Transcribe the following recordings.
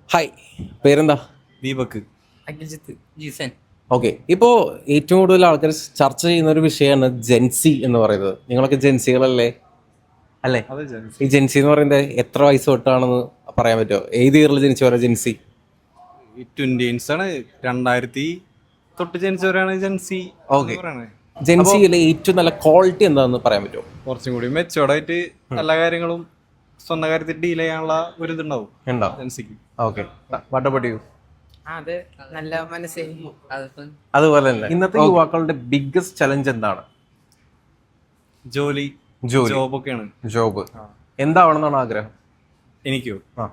Hi, പേരെന്താ? Deepak. Akhiljith Jeesan. Okay, ഇപ്പോൾ ഏറ്റവും കൂടുതൽ ആൾക്കാർ ചർച്ച ചെയ്യുന്ന ഒരു വിഷയമാണ് ജെൻസി എന്ന് പറയുന്നത്. നിങ്ങളൊക്കെ ജെൻസികളല്ലേ? അല്ലേ? അതെ ജെൻസി. ഈ ജെൻസി എന്ന് പറയുന്നത് എത്ര വയസ്സ് തൊട്ടാണെന്ന് പറയാൻ പറ്റുമോ? ഏത് ഇയറിൽ ജനിച്ചവരാ ജെൻസി? ഈ 20s ആണ്, 2000 തൊട്ട് ജനിച്ചവരാണ് ജെൻസി. ഓക്കെ, ജെൻസിയിലെ ഏറ്റവും നല്ല ക്വാളിറ്റി എന്താണെന്ന് പറയാൻ പറ്റുമോ? കുറച്ചും കൂടി മെച്ചോർഡായിട്ട് എല്ലാ കാര്യങ്ങളും സ്വന്തം കാര്യത്തിൽ ഡീൽ ചെയ്യാനുള്ള ഒരു ഇതുണ്ടാവും ഉണ്ടാവും ജെൻസിക്ക്. Okay, what about you? അത് നല്ല മനസ്സിലായി. അതിപ്പം അതുപോലെ തന്നെ ഇന്നത്തെ യുവാക്കളുടെ ബിഗ്ഗസ്റ്റ് ചലഞ്ച് എന്താണ്? ജോലി, ജോലി, ജോബൊക്കെയാണ്. ജോബ്. എന്താവണമെന്നാണ് ആഗ്രഹം? എനിക്കോ, ആ,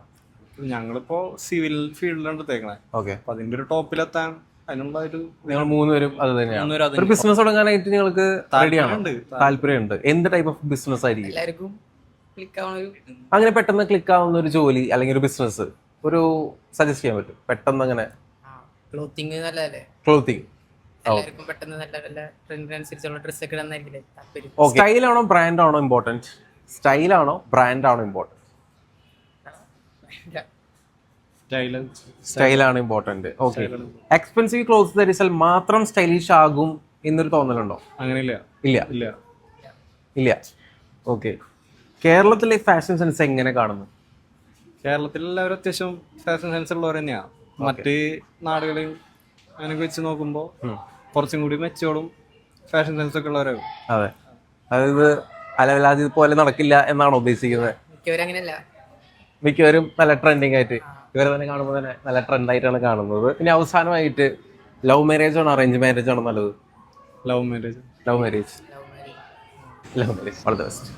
ഞങ്ങളിപ്പോ സിവിൽ ഫീൽഡിലാണ് എടുത്തേക്കണേ. ഓക്കെ. അപ്പൊ അതിന്റെ ഒരു ടോപ്പിലെത്താൻ അതിനുള്ള ഒരു നിങ്ങൾ മൂന്നുപേരും അത് തന്നെയാണ്. മൂന്നുപേരും അത് ഒരു ബിസിനസ് തുടങ്ങാനായിട്ട് നിങ്ങൾക്ക് റെഡിയാണ്? താല്പര്യമുണ്ട്. താല്പര്യമുണ്ട്. എന്ത് ടൈപ്പ് ഓഫ് ബിസിനസ് ആയിരിക്കും? എല്ലാവർക്കും ക്ലിക്ക് ആവുന്ന ഒരു അങ്ങനെ പെട്ടെന്ന് ക്ലിക്ക് ആവുന്ന ഒരു ജോലി അല്ലെങ്കിൽ ഒരു ബിസിനസ് ഒരു സജസ്റ്റ് ചെയ്യാൻ പറ്റും പെട്ടെന്ന്? അങ്ങനെ ക്ലോത്തിങ് നല്ലതല്ലേ? ക്ലോത്തിങ്. എല്ലാവർക്കും പെട്ടെന്ന് നല്ല നല്ല ട്രെൻഡിനനുസരിച്ചുള്ള ഡ്രസ്സ് ഒക്കെ ഇടാന്നായിരിക്കില്ലേ താല്പര്യം. സ്റ്റൈലാണോ ബ്രാൻഡ് ആണോ ഇമ്പോർട്ടൻറ്റ്? സ്റ്റൈലാണോ ബ്രാൻഡ് ആണോ ഇമ്പോർട്ടൻറ്റ്? സ്റ്റൈലാണ് ഇമ്പോർട്ടൻറ്റ്. ഓക്കെ. എക്സ്പെൻസീവ് ക്ലോത്ത്സ് ധരിച്ചാൽ മാത്രം സ്റ്റൈലിഷ് ആകും എന്നൊരു തോന്നലുണ്ടോ? അങ്ങനെയില്ല. ഇല്ല, ഇല്ല. ഇല്ല. ഓക്കെ. കേരളത്തിലെ ഫാഷൻ സെൻസ് എങ്ങനെ കാണുന്നു? കേരളത്തിൽ എല്ലാവരും അത്യാവശ്യം ഫാഷൻ സെൻസ് ഉള്ളവർ തന്നെയാണ്. മറ്റ് നാടുകളെയും അങ്ങനെയൊക്കെ വെച്ച് നോക്കുമ്പോൾ കുറച്ചും കൂടി മെച്ചോടും ഫാഷൻ സെൻസ് ഒക്കെ ഉള്ളവരാകും. അതെ, അതായത് അലവലാതി പോലെ നടക്കില്ല എന്നാണോ ഉദ്ദേശിക്കുന്നത്? മിക്കവരും അങ്ങനെയല്ല. മിക്കവരും നല്ല ട്രെൻഡിങ് ആയിട്ട് ഇവരെ തന്നെ കാണുമ്പോൾ തന്നെ നല്ല ട്രെൻഡായിട്ടാണ് കാണുന്നത്. പിന്നെ അവസാനമായിട്ട് ലവ് മാരേജ് ആണോ അറേഞ്ച് മാരേജ് ആണോ നല്ലത്? Love marriage. Love marriage. Love marriage. Love marriage. All the best.